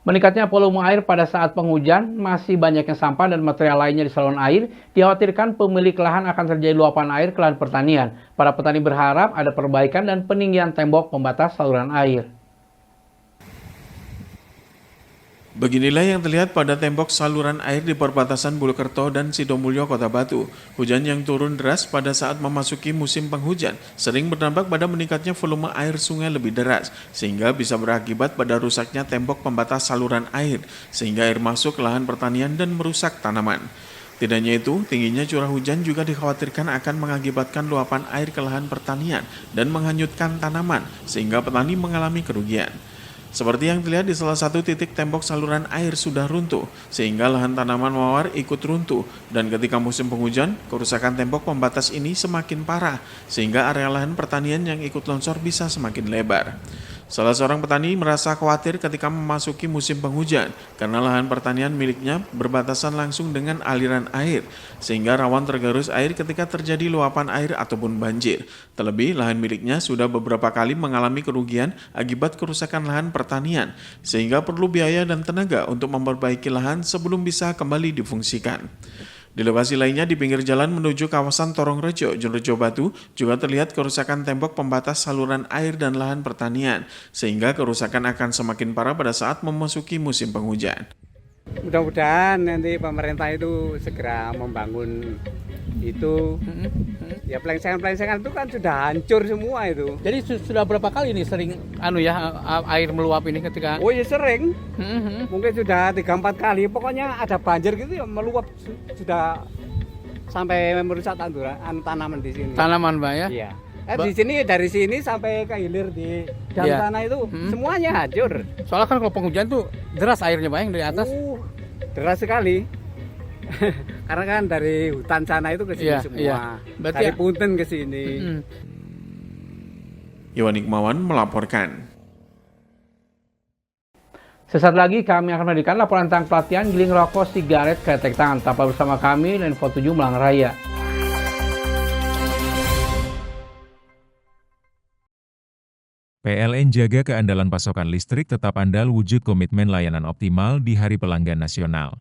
Meningkatnya volume air pada saat penghujan, masih banyaknya sampah dan material lainnya di saluran air, dikhawatirkan pemilik lahan akan terjadi luapan air ke lahan pertanian. Para petani berharap ada perbaikan dan peninggian tembok pembatas saluran air. Beginilah yang terlihat pada tembok saluran air di perbatasan Bulukerto dan Sidomulyo, Kota Batu. Hujan yang turun deras pada saat memasuki musim penghujan sering berdampak pada meningkatnya volume air sungai lebih deras, sehingga bisa berakibat pada rusaknya tembok pembatas saluran air, sehingga air masuk ke lahan pertanian dan merusak tanaman. Tidak hanya itu, tingginya curah hujan juga dikhawatirkan akan mengakibatkan luapan air ke lahan pertanian dan menghanyutkan tanaman, sehingga petani mengalami kerugian. Seperti yang terlihat di salah satu titik tembok saluran air sudah runtuh, sehingga lahan tanaman mawar ikut runtuh, dan ketika musim penghujan, kerusakan tembok pembatas ini semakin parah, sehingga area lahan pertanian yang ikut longsor bisa semakin lebar. Salah seorang petani merasa khawatir ketika memasuki musim penghujan, karena lahan pertanian miliknya berbatasan langsung dengan aliran air, sehingga rawan tergerus air ketika terjadi luapan air ataupun banjir. Terlebih, lahan miliknya sudah beberapa kali mengalami kerugian akibat kerusakan lahan pertanian, sehingga perlu biaya dan tenaga untuk memperbaiki lahan sebelum bisa kembali difungsikan. Di lokasi lainnya di pinggir jalan menuju kawasan Torongrejo, Jonrejo Batu, juga terlihat kerusakan tembok pembatas saluran air dan lahan pertanian, sehingga kerusakan akan semakin parah pada saat memasuki musim penghujan. Mudah-mudahan nanti pemerintah itu segera membangun itu. Ya pelengsengan-pelengsengan itu kan sudah hancur semua itu. Jadi sudah berapa kali nih sering air meluap ini ketika? Oh ya sering, mungkin sudah 3-4 kali. Pokoknya ada banjir gitu ya meluap sudah sampai merusak tanaman di sini. Tanaman, Mbak ya? Iya. Di sini dari sini sampai ke hilir di dalam tanah itu semuanya hancur. Soalnya kan kalau penghujan tuh deras airnya, Mbak, yang dari atas. Deras sekali. Karena kan dari hutan sana itu ke sini semua. Iya. Dari Punten ke sini. Iwan Hikmawan melaporkan. Sesaat lagi kami akan memberikan laporan tentang pelatihan giling rokok sigaret ketek tangan. Tetaplah bersama kami dan Info 7 Malang Raya. PLN jaga keandalan pasokan listrik tetap andal wujud komitmen layanan optimal di Hari Pelanggan Nasional.